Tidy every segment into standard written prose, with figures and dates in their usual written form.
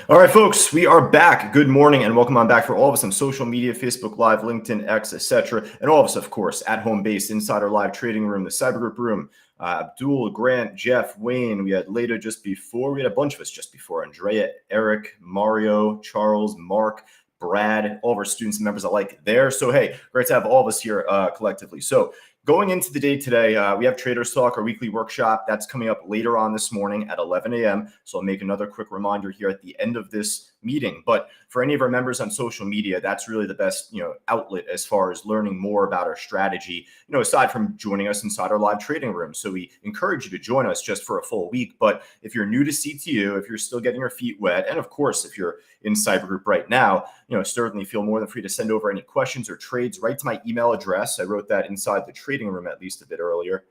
All right, folks, we are back. Good morning and welcome on back for all of us on social media, Facebook Live, LinkedIn, X, etc. And all of us, of course, at home base, inside our live trading room, the cyber group room. Abdul, Grant, Jeff, Wayne. We had Leda just before. We had a bunch of us just before. Andrea, Eric, Mario, Charles, Mark, Brad, all of our students and members alike there. So, hey, great to have all of us here collectively. So, going into the day today, we have Traders Talk, our weekly workshop. That's coming up later on this morning at 11 a.m. So I'll make another quick reminder here at the end of this meeting. But for any of our members on social media, that's really the best, outlet as far as learning more about our strategy, aside from joining us inside our live trading room. So we encourage you to join us just for a full week. But if you're new to CTU, if you're still getting your feet wet, and of course, if you're in cyber group right now, certainly feel more than free to send over any questions or trades right to my email address. I wrote that inside the trading room at least a bit earlier.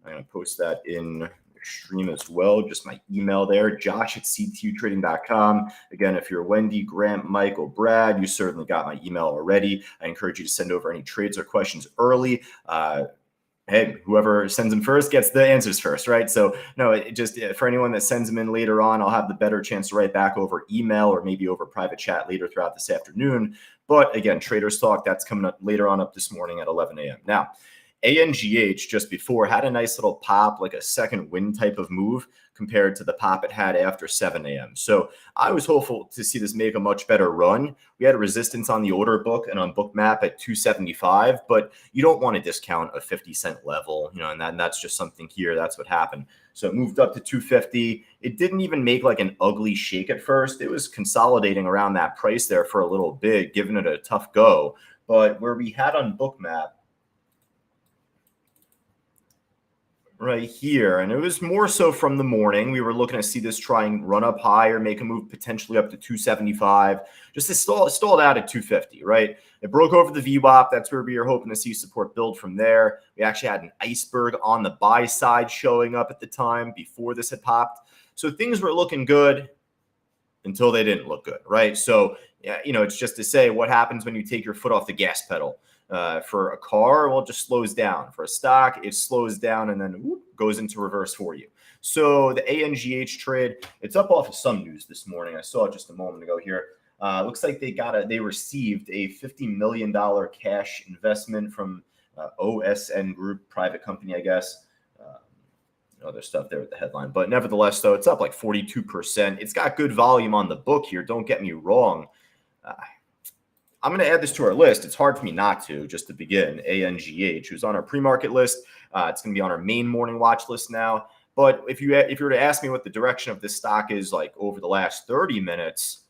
I'm going to post that in stream as well. Just my email there, josh@ctutrading.com. Again, if you're Wendy, Grant, Michael, Brad, you certainly got my email already. I encourage you to send over any trades or questions early. Hey, whoever sends them first gets the answers first, right? So no, just for anyone that sends them in later on, I'll have the better chance to write back over email or maybe over private chat later throughout this afternoon. But again, Traders Talk, that's coming up later on up this morning at 11 a.m. Now, ANGH just before had a nice little pop, like a second wind type of move compared to the pop it had after 7 a.m. So I was hopeful to see this make a much better run. We had a resistance on the order book and on Bookmap at 275, but you don't want to discount a 50-cent level, and that's just something here. That's what happened. So it moved up to 250. It didn't even make like an ugly shake at first. It was consolidating around that price there for a little bit, giving it a tough go. But where we had on Bookmap, right here, and it was more so from the morning. We were looking to see this try and run up higher, make a move potentially up to 275, just to stalled out at 250, right? It broke over the VWAP. That's where we were hoping to see support build from there. We actually had an iceberg on the buy side showing up at the time before this had popped. So things were looking good until they didn't look good, right? So, it's just to say what happens when you take your foot off the gas pedal. For a car, well, it just slows down. For a stock, it slows down and then goes into reverse for you. So the ANGH trade, it's up off of some news this morning. I saw it just a moment ago here. Looks like they received a $50 million cash investment from OSN Group, private company, I guess. Other stuff there with the headline. But nevertheless, though, it's up like 42%. It's got good volume on the book here. Don't get me wrong. I'm going to add this to our list. It's hard for me not to, just to begin. ANGH, who's on our pre-market list. It's going to be on our main morning watch list now. But if you were to ask me what the direction of this stock is like over the last 30 minutes,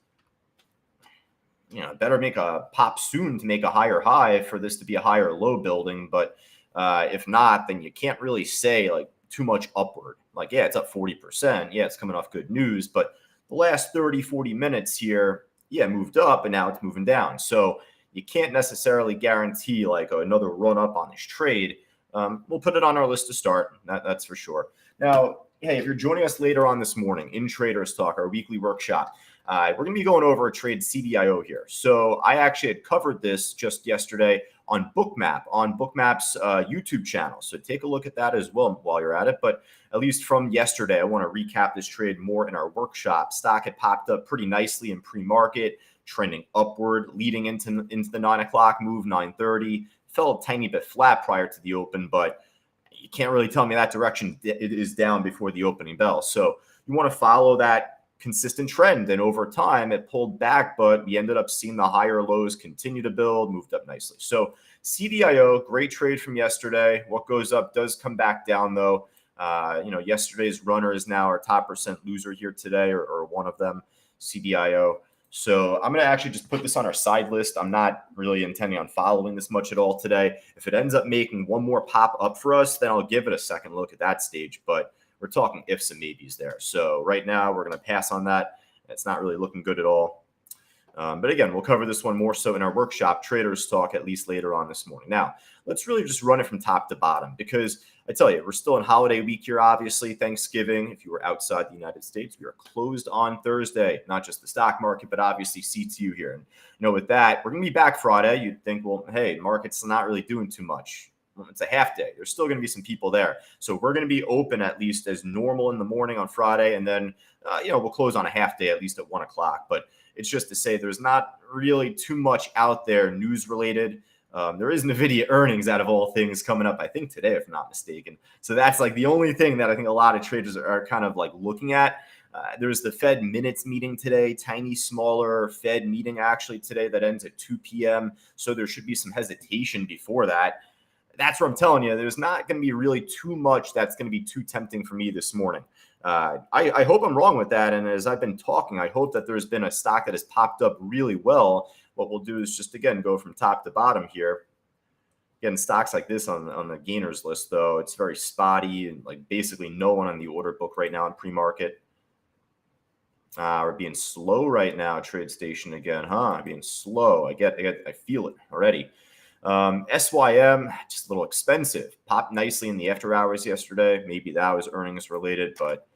better make a pop soon to make a higher high for this to be a higher low building. But if not, then you can't really say like too much upward. Like, yeah, it's up 40%. Yeah, it's coming off good news. But the last 30, 40 minutes here, yeah, moved up and now it's moving down. So you can't necessarily guarantee like another run up on this trade. We'll put it on our list to start. That's for sure. Now, hey, if you're joining us later on this morning in Traders Talk, our weekly workshop, we're going to be going over a trade CDIO here. So I actually had covered this just yesterday on Bookmap's YouTube channel. So take a look at that as well while you're at it. But at least from yesterday, I want to recap this trade more in our workshop. Stock had popped up pretty nicely in pre-market, trending upward, leading into the 9 o'clock move, 9:30. Fell a tiny bit flat prior to the open, but you can't really tell me that direction it is down before the opening bell. So you want to follow that consistent trend. And over time, it pulled back, but we ended up seeing the higher lows continue to build, moved up nicely. So CDIO, great trade from yesterday. What goes up does come back down, though. Yesterday's runner is now our top percent loser here today, or one of them, CDIO. So I'm going to actually just put this on our side list. I'm not really intending on following this much at all today. If it ends up making one more pop up for us, then I'll give it a second look at that stage. But we're talking ifs and maybes there. So right now we're going to pass on that. It's not really looking good at all. But again, we'll cover this one more so in our workshop, Traders Talk, at least later on this morning. Now, let's really just run it from top to bottom because I tell you, we're still in holiday week here, obviously, Thanksgiving. If you were outside the United States, we are closed on Thursday, not just the stock market, but obviously CTU here. And with that, we're going to be back Friday. You'd think, well, hey, market's not really doing too much. it's a half day. There's still going to be some people there. So we're going to be open at least as normal in the morning on Friday. And then, we'll close on a half day, at least at 1 o'clock. But it's just to say there's not really too much out there news related. There is NVIDIA earnings out of all things coming up, I think today, if I'm not mistaken. So that's like the only thing that I think a lot of traders are kind of like looking at. There's the Fed minutes meeting today, tiny, smaller Fed meeting actually today that ends at 2 p.m. So there should be some hesitation before that. That's what I'm telling you. There's not going to be really too much that's going to be too tempting for me this morning. I hope I'm wrong with that. And as I've been talking, I hope that there's been a stock that has popped up really well. What we'll do is just, again, go from top to bottom here. Again, stocks like this on the gainers list, though, it's very spotty and like basically no one on the order book right now in pre-market. We're being slow right now, TradeStation again, huh? Being slow. I feel it already. SYM, just a little expensive. Popped nicely in the after hours yesterday. Maybe that was earnings related, but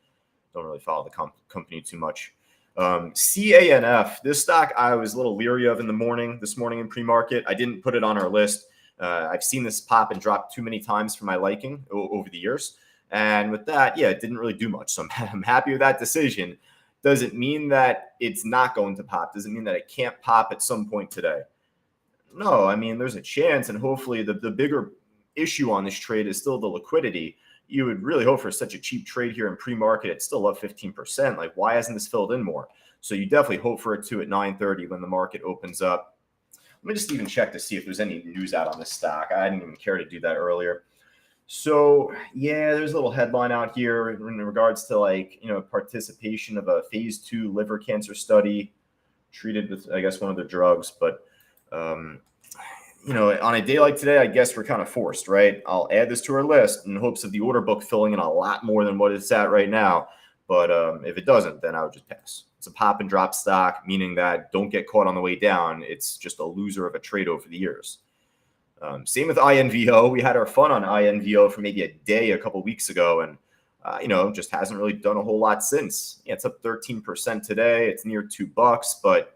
don't really follow the company too much. CANF, this stock I was a little leery of this morning in pre-market. I didn't put it on our list. I've seen this pop and drop too many times for my liking over the years. And with that, it didn't really do much. So I'm happy with that decision. Doesn't mean that it's not going to pop. Doesn't mean that it can't pop at some point today. No, I mean, there's a chance, and hopefully the bigger issue on this trade is still the liquidity. You would really hope for such a cheap trade here in pre-market. It's still up 15%. Like, why hasn't this filled in more? So you definitely hope for it too at 9:30 when the market opens up. Let me just even check to see if there's any news out on this stock. I didn't even care to do that earlier. So, there's a little headline out here in regards to participation of a phase 2 liver cancer study treated with, I guess, one of the drugs. But, on a day like today, I guess we're kind of forced, right? I'll add this to our list in hopes of the order book filling in a lot more than what it's at right now. But if it doesn't, then I would just pass. It's a pop and drop stock, meaning that don't get caught on the way down. It's just a loser of a trade over the years. Same with INVO. We had our fun on INVO for maybe a day a couple weeks ago, and just hasn't really done a whole lot since. It's up 13% today. It's near $2, but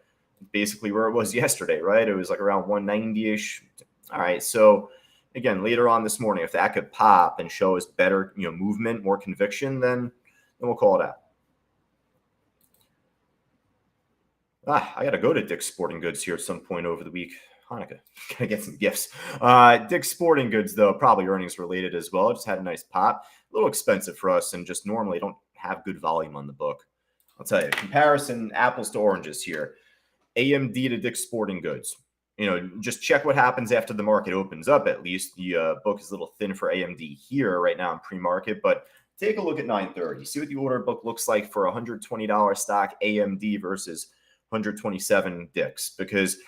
basically where it was yesterday, right? It was like around 190-ish. All right, so again, later on this morning, if that could pop and show us better, movement, more conviction, then we'll call it out. I got to go to Dick's Sporting Goods here at some point over the week. Hanukkah, gotta get some gifts. Dick's Sporting Goods, though, probably earnings related as well. Just had a nice pop. A little expensive for us, and just normally don't have good volume on the book. I'll tell you, comparison apples to oranges here. AMD to Dick's Sporting Goods. Just check what happens after the market opens up. At least the book is a little thin for AMD here right now in pre-market, but take a look at 9:30. See what the order book looks like for $120 stock AMD versus 127 Dick's, because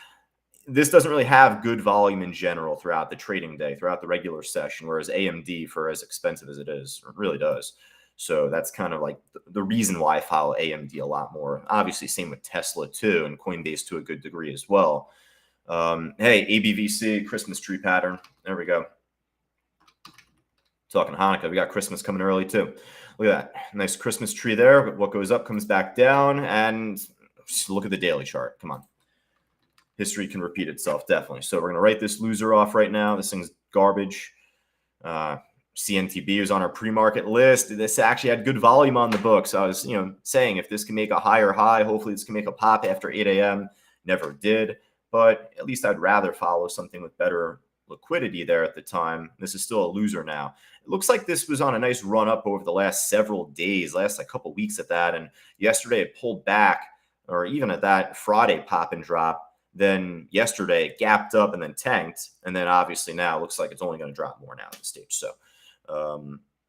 this doesn't really have good volume in general throughout the trading day, throughout the regular session, whereas AMD, for as expensive as it is, really does. So that's kind of like the reason why I follow AMD a lot more. Obviously, same with Tesla too, and Coinbase to a good degree as well. Hey, ABVC, Christmas tree pattern. There we go. Talking Hanukkah, we got Christmas coming early too. Look at that. Nice Christmas tree there. But what goes up comes back down. And just look at the daily chart. Come on. History can repeat itself, definitely. So we're going to write this loser off right now. This thing's garbage. CNTB is on our pre-market list. This actually had good volume on the books. I was, saying if this can make a higher high, hopefully this can make a pop after 8 a.m. Never did. But at least I'd rather follow something with better liquidity there at the time. This is still a loser now. It looks like this was on a nice run up over the last several days, last couple weeks at that. And yesterday it pulled back, or even at that Friday pop and drop. Then yesterday it gapped up and then tanked. And then obviously now it looks like it's only going to drop more now at this stage. So,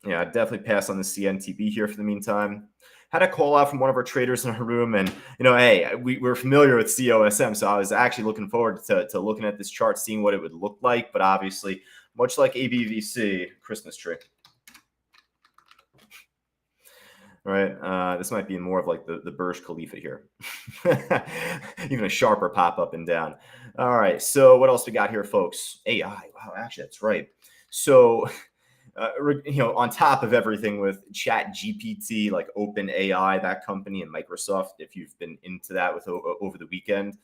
I'd definitely pass on the CNTB here for the meantime. Had a call out from one of our traders in our room, and hey, we're familiar with COSM, so I was actually looking forward to looking at this chart, seeing what it would look like. But obviously, much like ABVC, Christmas tree. All right, this might be more of like the Burj Khalifa here. Even a sharper pop up and down. All right, so what else we got here, folks? AI. Wow, actually, that's right. So, on top of everything with Chat GPT, like OpenAI, that company, and Microsoft, if you've been into that with over the weekend,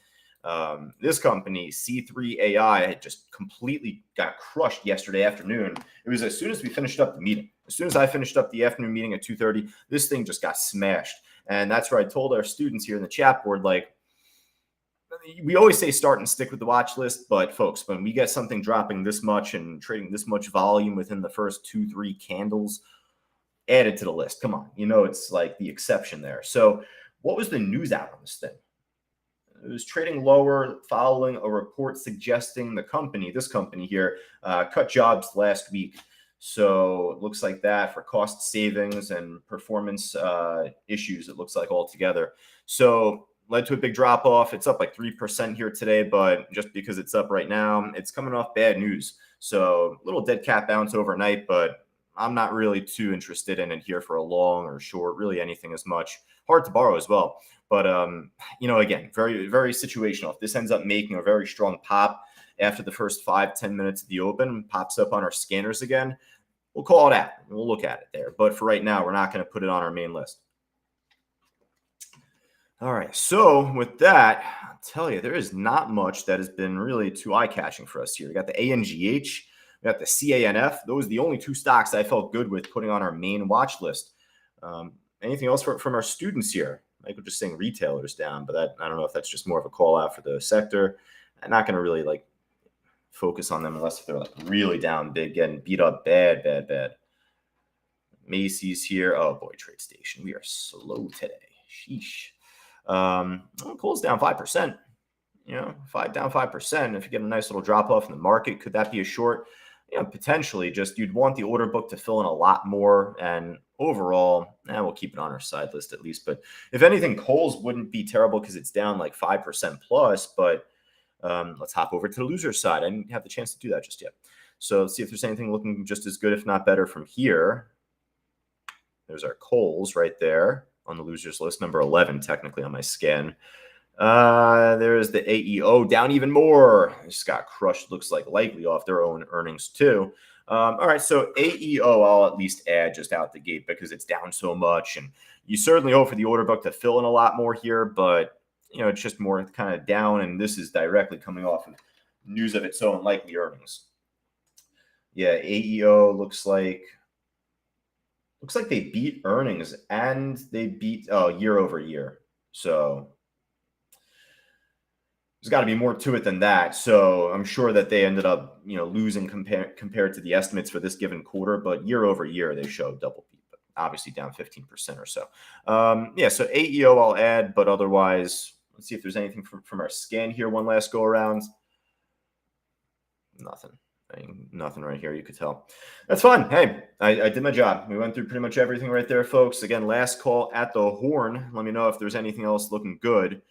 This company, C3 AI, had just completely got crushed yesterday afternoon. It was as soon as we finished up the meeting. As soon as I finished up the afternoon meeting at 2:30, this thing just got smashed. And that's where I told our students here in the chat board, like, we always say start and stick with the watch list, but folks, when we get something dropping this much and trading this much volume within the first 2-3 candles, add it to the list. Come on, it's like the exception there. So what was the news out on this thing? It was trading lower following a report suggesting this company here, cut jobs last week. So it looks like that for cost savings and performance issues, it looks like altogether. So led to a big drop off. It's up like 3% here today, but just because it's up right now, it's coming off bad news. So a little dead cat bounce overnight, but I'm not really too interested in it here for a long or short, really anything as much. Hard to borrow as well. But, again, very, very situational. If this ends up making a very strong pop after the first 5-10 minutes of the open, pops up on our scanners again, we'll call it out. We'll look at it there. But for right now, we're not going to put it on our main list. All right. So with that, I'll tell you, there is not much that has been really too eye-catching for us here. We got the ANGH. We got the CANF. Those are the only two stocks I felt good with putting on our main watch list. Anything else from our students here? Michael just saying retailers down, but I don't know if that's just more of a call out for the sector. I'm not going to really focus on them unless they're really down big, getting beat up bad. Macy's here. Oh boy, Trade Station. We are slow today. Sheesh. Cole's down 5%. Down 5%. If you get a nice little drop off in the market, could that be a short? Potentially. Just you'd want the order book to fill in a lot more, and overall, we'll keep it on our side list at least. But if anything, Kohl's wouldn't be terrible because it's down like 5% plus. But let's hop over to the loser side. I didn't have the chance to do that just yet. So let's see if there's anything looking just as good, if not better, from here. There's our Kohl's right there on the losers list, number 11 technically on my scan. There's the AEO down even more. Just got crushed, looks like, likely off their own earnings too. All right, so AEO I'll at least add just out the gate because it's down so much, and you certainly hope for the order book to fill in a lot more here, but it's just more kind of down, and this is directly coming off of news of its own likely earnings. Yeah, AEO looks like they beat earnings and they beat year over year. So there's got to be more to it than that. So I'm sure that they ended up, losing compared to the estimates for this given quarter, but year over year, they showed double beat, but obviously down 15% or so. So AEO I'll add, but otherwise, let's see if there's anything from our scan here. One last go around. Nothing right here, you could tell. That's fine. Hey, I did my job. We went through pretty much everything right there, folks. Again, last call at the horn. Let me know if there's anything else looking good.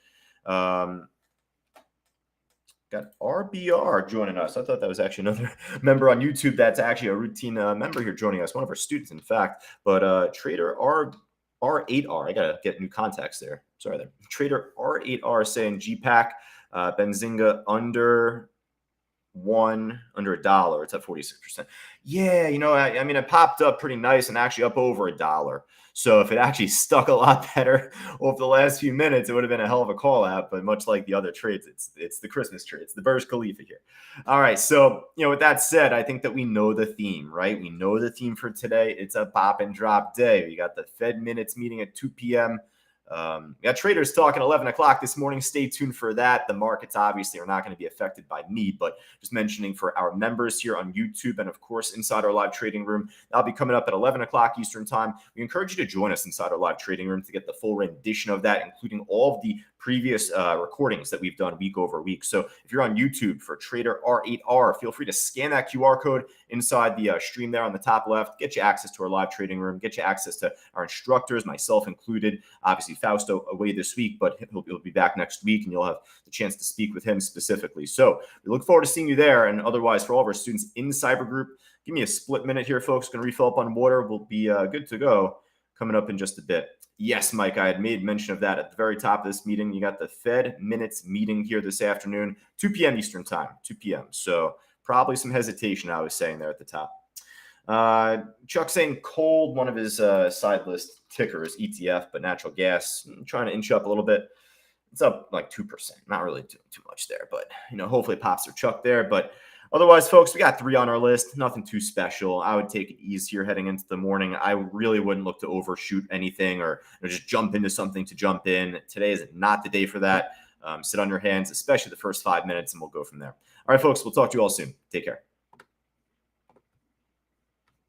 Got RBR joining us. I thought that was actually another member on YouTube that's actually a routine member here joining us, one of our students, in fact. But Trader R8R, I got to get new contacts there. Sorry there. Trader R8R saying GPAC, Benzinga under $1. It's at 46%. Yeah, I mean, it popped up pretty nice and actually up over $1. So if it actually stuck a lot better over the last few minutes, it would have been a hell of a call out. But much like the other trades, it's the Christmas trade. It's the Burj Khalifa here. All right. So, with that said, I think that we know the theme, right? We know the theme for today. It's a pop and drop day. We got the Fed minutes meeting at 2 p.m. We got traders talking 11 o'clock this morning. Stay tuned for that. The markets obviously are not going to be affected by me, but just mentioning for our members here on YouTube and, of course, inside our live trading room, that'll be coming up at 11 o'clock Eastern time. We encourage you to join us inside our live trading room to get the full rendition of that, including all of the previous recordings that we've done week over week. So if you're on YouTube for Trader R8R, feel free to scan that QR code inside the stream there on the top left. Get you access to our live trading room. Get you access to our instructors, myself included. Obviously, Fausto away this week, but he'll be back next week, and you'll have the chance to speak with him specifically. So we look forward to seeing you there. And otherwise, for all of our students in Cyber Group, give me a split minute here, folks. Going to refill up on water. We'll be good to go coming up in just a bit. Yes, Mike, I had made mention of that at the very top of this meeting. You got the Fed minutes meeting here this afternoon, 2 p.m. Eastern time, 2 p.m. So probably some hesitation, I was saying there at the top. Chuck saying cold, one of his side list tickers, ETF, but natural gas, trying to inch up a little bit. It's up like 2%. Not really doing too much there, but hopefully it pops or chuck there. But otherwise, folks, we got 3 on our list. Nothing too special. I would take it easier heading into the morning. I really wouldn't look to overshoot anything or just jump into something to jump in. Today is not the day for that. Sit on your hands, especially the first 5 minutes, and we'll go from there. All right, folks, we'll talk to you all soon. Take care.